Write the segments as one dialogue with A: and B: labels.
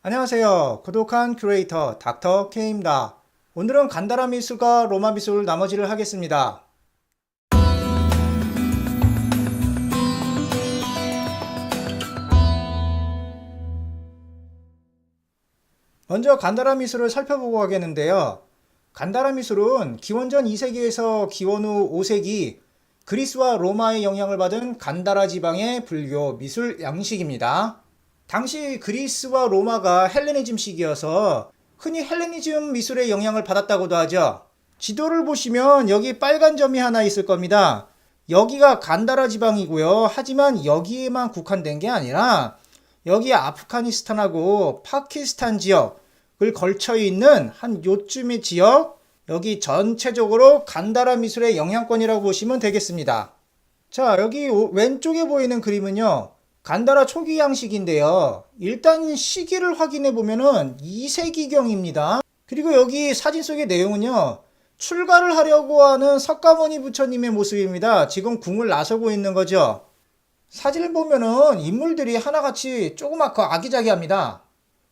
A: 안녕하세요. 고독한 큐레이터 닥터 K입니다. 오늘은 간다라 미술과 로마 미술 나머지를 하겠습니다. 먼저 간다라 미술을 살펴보고 가겠는데요. 간다라 미술은 기원전 2세기에서 기원 후 5세기 그리스와 로마의 영향을 받은 간다라 지방의 불교 미술 양식입니다. 당시 그리스와 로마가 헬레니즘 시기여서 흔히 헬레니즘 미술의 영향을 받았다고도 하죠. 지도를 보시면 여기 빨간 점이 하나 있을 겁니다. 여기가 간다라 지방이고요. 하지만 여기에만 국한된 게 아니라 여기 아프가니스탄하고 파키스탄 지역을 걸쳐 있는 한 요쯤의 지역, 여기 전체적으로 간다라 미술의 영향권이라고 보시면 되겠습니다. 자, 여기 왼쪽에 보이는 그림은요. 간다라 초기 양식인데요. 일단 시기를 확인해 보면은 2세기경입니다. 그리고 여기 사진 속의 내용은요. 출가를 하려고 하는 석가모니 부처님의 모습입니다. 지금 궁을 나서고 있는 거죠. 사진을 보면은 인물들이 하나같이 조그맣고 아기자기합니다.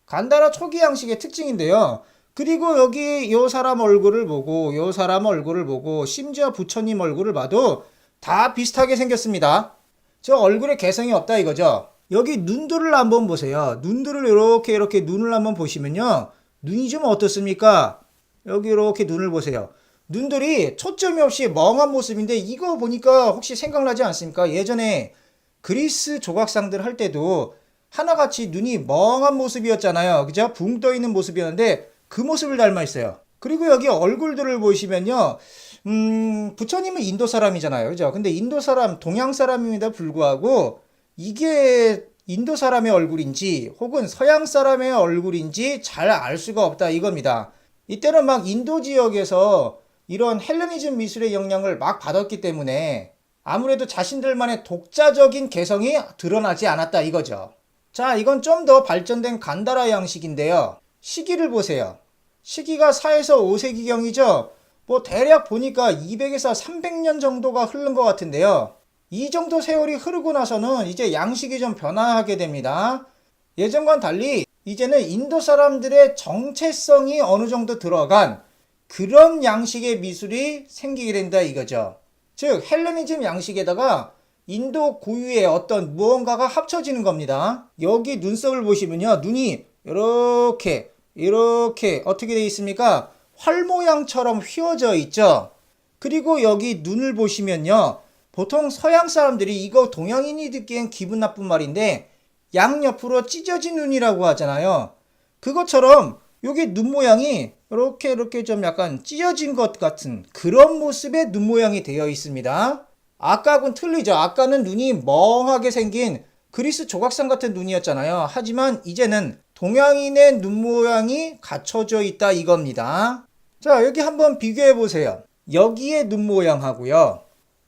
A: 간다라 초기 양식의 특징인데요. 그리고 여기 요 사람 얼굴을 보고 요 사람 얼굴을 보고 심지어 부처님 얼굴을 봐도 다 비슷하게 생겼습니다. 저 얼굴에 개성이 없다 이거죠. 여기 눈들을 한번 보세요. 눈들을 이렇게 눈을 한번 보시면요. 눈이 좀 어떻습니까? 여기 이렇게 눈을 보세요. 눈들이 초점이 없이 멍한 모습인데 이거 보니까 혹시 생각나지 않습니까? 예전에 그리스 조각상들 할 때도 하나같이 눈이 멍한 모습이었잖아요. 그죠? 붕 떠 있는 모습이었는데 그 모습을 닮아 있어요. 그리고 여기 얼굴들을 보시면요. 부처님은 인도 사람이잖아요. 그죠? 근데 인도 사람, 동양 사람임에도 불구하고 이게 인도 사람의 얼굴인지 혹은 서양 사람의 얼굴인지 잘 알 수가 없다 이겁니다. 이때는 막 인도 지역에서 이런 헬레니즘 미술의 영향을 막 받았기 때문에 아무래도 자신들만의 독자적인 개성이 드러나지 않았다 이거죠. 자, 이건 좀 더 발전된 간다라 양식인데요. 시기를 보세요. 시기가 4에서 5세기경이죠. 뭐 대략 보니까 200에서 300년 정도가 흐른 것 같은데요. 이 정도 세월이 흐르고 나서는 이제 양식이 좀 변화하게 됩니다. 예전과는 달리 이제는 인도 사람들의 정체성이 어느 정도 들어간 그런 양식의 미술이 생기게 된다 이거죠. 즉 헬레니즘 양식에다가 인도 고유의 어떤 무언가가 합쳐지는 겁니다. 여기 눈썹을 보시면요. 눈이 이렇게 어떻게 되어 있습니까? 활 모양처럼 휘어져 있죠. 그리고 여기 눈을 보시면요. 보통 서양 사람들이 이거 동양인이 듣기엔 기분 나쁜 말인데 양옆으로 찢어진 눈이라고 하잖아요. 그것처럼 여기 눈 모양이 이렇게 좀 약간 찢어진 것 같은 그런 모습의 눈 모양이 되어 있습니다. 아까하고는 틀리죠. 아까는 눈이 멍하게 생긴 그리스 조각상 같은 눈이었잖아요. 하지만 이제는 동양인의 눈 모양이 갖춰져 있다 이겁니다. 자, 여기 한번 비교해 보세요. 여기에 눈 모양하고요.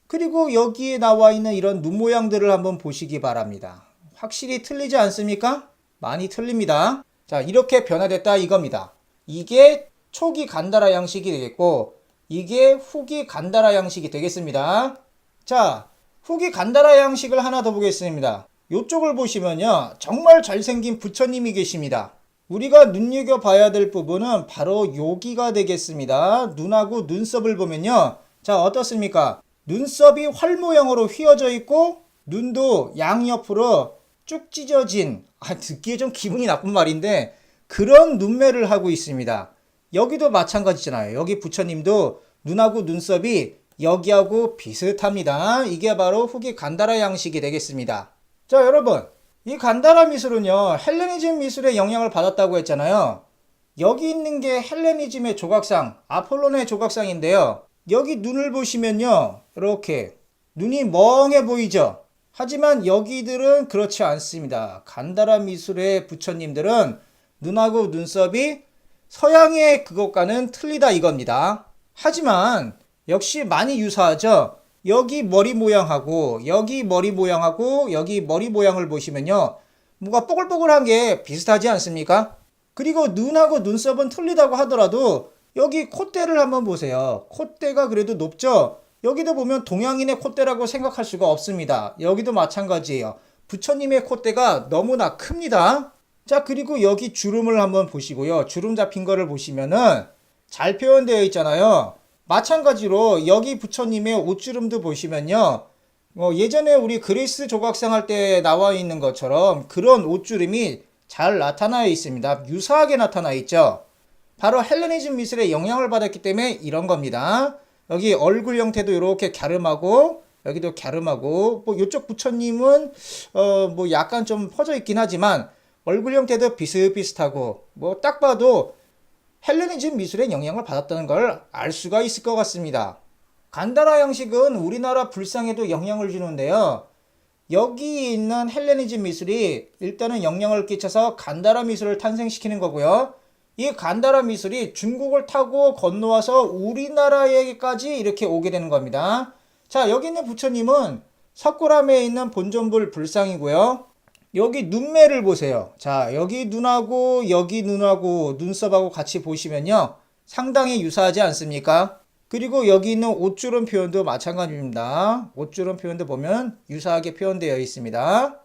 A: 그리고 여기에 나와 있는 이런 눈 모양들을 한번 보시기 바랍니다. 확실히 틀리지 않습니까? 많이 틀립니다. 자, 이렇게 변화됐다 이겁니다. 이게 초기 간다라 양식이 되겠고 이게 후기 간다라 양식이 되겠습니다. 자, 후기 간다라 양식을 하나 더 보겠습니다. 이쪽을 보시면요. 정말 잘생긴 부처님이 계십니다. 우리가 눈여겨봐야 될 부분은 바로 여기가 되겠습니다. 눈하고 눈썹을 보면요. 자, 어떻습니까? 눈썹이 활 모양으로 휘어져 있고 눈도 양옆으로 쭉 찢어진, 듣기에 좀 기분이 나쁜 말인데 그런 눈매를 하고 있습니다. 여기도 마찬가지잖아요. 여기 부처님도 눈하고 눈썹이 여기하고 비슷합니다. 이게 바로 후기 간다라 양식이 되겠습니다. 자, 여러분. 이 간다라 미술은요, 헬레니즘 미술의 영향을 받았다고 했잖아요. 여기 있는 게 헬레니즘의 조각상, 아폴론의 조각상인데요. 여기 눈을 보시면요, 이렇게 눈이 멍해 보이죠? 하지만 여기들은 그렇지 않습니다. 간다라 미술의 부처님들은 눈하고 눈썹이 서양의 그것과는 틀리다 이겁니다. 하지만 역시 많이 유사하죠? 여기 머리 모양하고 여기 머리 모양하고 여기 머리 모양을 보시면요. 뭔가 뽀글뽀글한 게 비슷하지 않습니까? 그리고 눈하고 눈썹은 틀리다고 하더라도 여기 콧대를 한번 보세요. 콧대가 그래도 높죠? 여기도 보면 동양인의 콧대라고 생각할 수가 없습니다. 여기도 마찬가지예요. 부처님의 콧대가 너무나 큽니다. 자, 그리고 여기 주름을 한번 보시고요. 주름 잡힌 거를 보시면은 잘 표현되어 있잖아요. 마찬가지로 여기 부처님의 옷주름도 보시면요. 예전에 우리 그리스 조각상 할 때 나와 있는 것처럼 그런 옷주름이 잘 나타나 있습니다. 유사하게 나타나 있죠. 바로 헬레니즘 미술의 영향을 받았기 때문에 이런 겁니다. 여기 얼굴 형태도 이렇게 갸름하고 여기도 갸름하고 뭐 이쪽 부처님은 뭐 약간 좀 퍼져 있긴 하지만 얼굴 형태도 비슷비슷하고 뭐 딱 봐도 헬레니즘 미술의 영향을 받았다는 걸 알 수가 있을 것 같습니다. 간다라 형식은 우리나라 불상에도 영향을 주는데요. 여기 있는 헬레니즘 미술이 일단은 영향을 끼쳐서 간다라 미술을 탄생시키는 거고요. 이 간다라 미술이 중국을 타고 건너와서 우리나라에까지 이렇게 오게 되는 겁니다. 자, 여기 있는 부처님은 석굴암에 있는 본존불 불상이고요. 여기 눈매를 보세요. 자, 여기 눈하고 여기 눈하고 눈썹하고 같이 보시면요. 상당히 유사하지 않습니까? 그리고 여기 있는 옷주름 표현도 마찬가지입니다. 옷주름 표현도 보면 유사하게 표현되어 있습니다.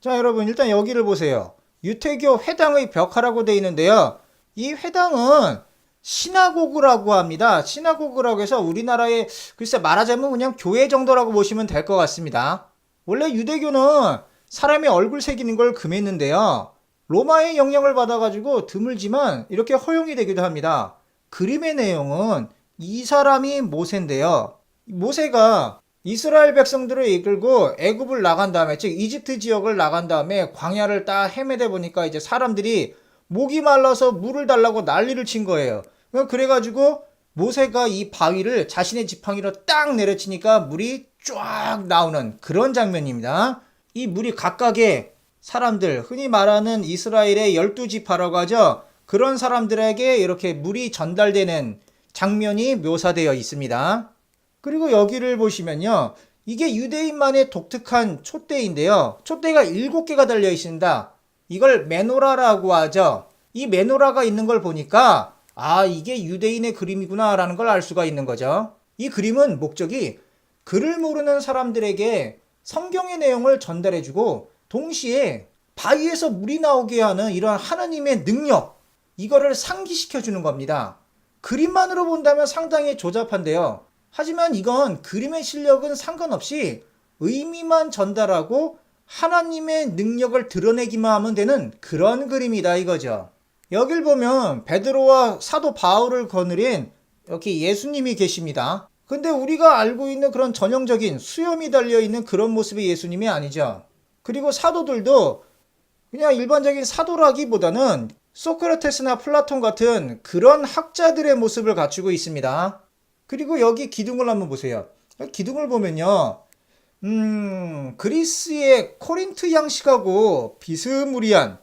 A: 자, 여러분 일단 여기를 보세요. 유태교 회당의 벽화라고 되어 있는데요. 이 회당은 시나고그라고 합니다. 시나고그라고 해서 우리나라의 글쎄 말하자면 그냥 교회 정도라고 보시면 될 것 같습니다. 원래 유대교는 사람의 얼굴 새기는 걸 금했는데요. 로마의 영향을 받아가지고 드물지만 이렇게 허용이 되기도 합니다. 그림의 내용은 이 사람이 모세인데요. 모세가 이스라엘 백성들을 이끌고 애굽을 나간 다음에 즉 이집트 지역을 나간 다음에 광야를 딱 헤매다 보니까 이제 사람들이 목이 말라서 물을 달라고 난리를 친 거예요. 그래가지고 모세가 이 바위를 자신의 지팡이로 딱 내려치니까 물이 쫙 나오는 그런 장면입니다. 이 물이 각각의 사람들, 흔히 말하는 이스라엘의 12지파라고 하죠. 그런 사람들에게 이렇게 물이 전달되는 장면이 묘사되어 있습니다. 그리고 여기를 보시면요. 이게 유대인만의 독특한 촛대인데요. 촛대가 7개가 달려 있습니다. 이걸 메노라라고 하죠. 이 메노라가 있는 걸 보니까 아, 이게 유대인의 그림이구나 라는 걸 알 수가 있는 거죠. 이 그림은 목적이 글을 모르는 사람들에게 성경의 내용을 전달해주고 동시에 바위에서 물이 나오게 하는 이런 하나님의 능력, 이거를 상기시켜주는 겁니다. 그림만으로 본다면 상당히 조잡한데요. 하지만 이건 그림의 실력은 상관없이 의미만 전달하고 하나님의 능력을 드러내기만 하면 되는 그런 그림이다 이거죠. 여길 보면 베드로와 사도 바울을 거느린 여기 예수님이 계십니다. 근데 우리가 알고 있는 그런 전형적인 수염이 달려있는 그런 모습의 예수님이 아니죠. 그리고 사도들도 그냥 일반적인 사도라기보다는 소크라테스나 플라톤 같은 그런 학자들의 모습을 갖추고 있습니다. 그리고 여기 기둥을 한번 보세요. 기둥을 보면요. 그리스의 코린트 양식하고 비스무리한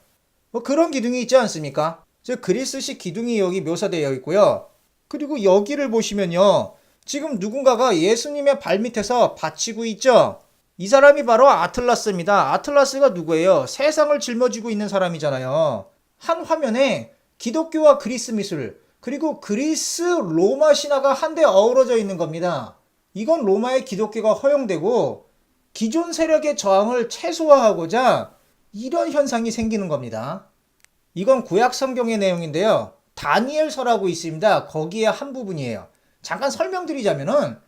A: 뭐 그런 기둥이 있지 않습니까? 즉 그리스식 기둥이 여기 묘사되어 있고요. 그리고 여기를 보시면요. 지금 누군가가 예수님의 발밑에서 받치고 있죠. 이 사람이 바로 아틀라스입니다. 아틀라스가 누구예요? 세상을 짊어지고 있는 사람이잖아요. 한 화면에 기독교와 그리스 미술 그리고 그리스 로마 신화가 한데 어우러져 있는 겁니다. 이건 로마의 기독교가 허용되고 기존 세력의 저항을 최소화하고자 이런 현상이 생기는 겁니다. 이건 구약 성경의 내용인데요. 다니엘서라고 있습니다. 거기에 한 부분이에요. 잠깐 설명드리자면은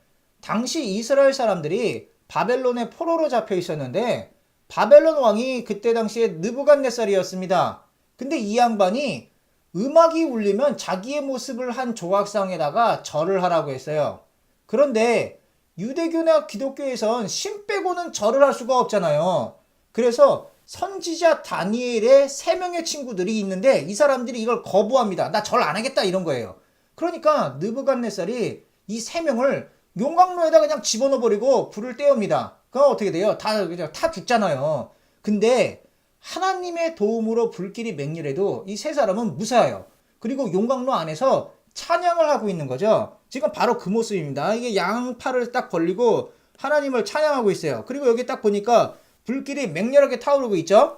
A: 당시 이스라엘 사람들이 바벨론의 포로로 잡혀 있었는데 바벨론 왕이 그때 당시에 느부갓네살이었습니다. 근데 이 양반이 음악이 울리면 자기의 모습을 한 조각상에다가 절을 하라고 했어요. 그런데 유대교나 기독교에선 신 빼고는 절을 할 수가 없잖아요. 그래서 선지자 다니엘의 3명의 친구들이 있는데 이 사람들이 이걸 거부합니다. 나 절 안 하겠다 이런 거예요. 그러니까 느부갓네살이 이 3명을 용광로에다 그냥 집어넣어버리고 불을 떼웁니다. 그럼 어떻게 돼요? 그냥 다 죽잖아요. 근데 하나님의 도움으로 불길이 맹렬해도 이 3사람은 무사해요. 그리고 용광로 안에서 찬양을 하고 있는 거죠. 지금 바로 그 모습입니다. 이게 양팔을 딱 벌리고 하나님을 찬양하고 있어요. 그리고 여기 딱 보니까 불길이 맹렬하게 타오르고 있죠.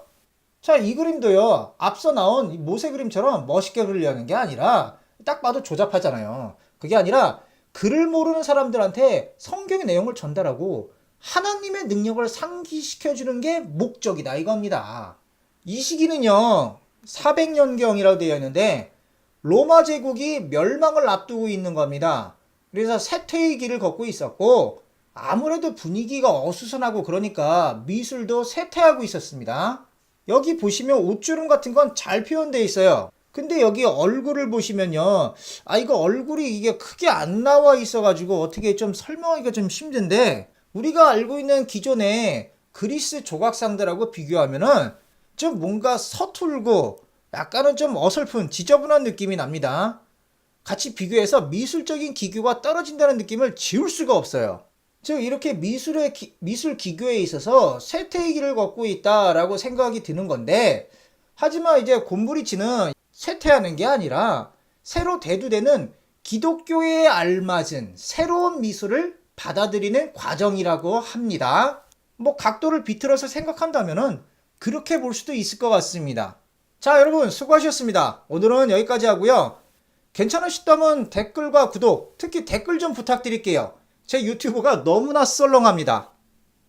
A: 자, 이 그림도요. 앞서 나온 모세 그림처럼 멋있게 그리려는 게 아니라 딱 봐도 조잡하잖아요. 그게 아니라 글을 모르는 사람들한테 성경의 내용을 전달하고 하나님의 능력을 상기시켜주는 게 목적이다 이겁니다. 이 시기는요. 400년경이라고 되어 있는데 로마 제국이 멸망을 앞두고 있는 겁니다. 그래서 쇠퇴의 길을 걷고 있었고 아무래도 분위기가 어수선하고 그러니까 미술도 쇠퇴하고 있었습니다. 여기 보시면 옷주름 같은 건 잘 표현되어 있어요. 근데 여기 얼굴을 보시면요. 이거 얼굴이 이게 크게 안 나와 있어가지고 어떻게 좀 설명하기가 좀 힘든데 우리가 알고 있는 기존의 그리스 조각상들하고 비교하면은 좀 뭔가 서툴고 약간은 좀 어설픈 지저분한 느낌이 납니다. 같이 비교해서 미술적인 기교가 떨어진다는 느낌을 지울 수가 없어요. 즉 이렇게 미술 기교에 있어서 쇠퇴의 길을 걷고 있다라고 생각이 드는 건데 하지만 이제 곰브리치는 쇠퇴하는 게 아니라 새로 대두되는 기독교에 알맞은 새로운 미술을 받아들이는 과정이라고 합니다. 뭐 각도를 비틀어서 생각한다면은 그렇게 볼 수도 있을 것 같습니다. 자, 여러분 수고하셨습니다. 오늘은 여기까지 하고요. 괜찮으셨다면 댓글과 구독, 특히 댓글 좀 부탁드릴게요. 제 유튜브가 너무나 썰렁합니다.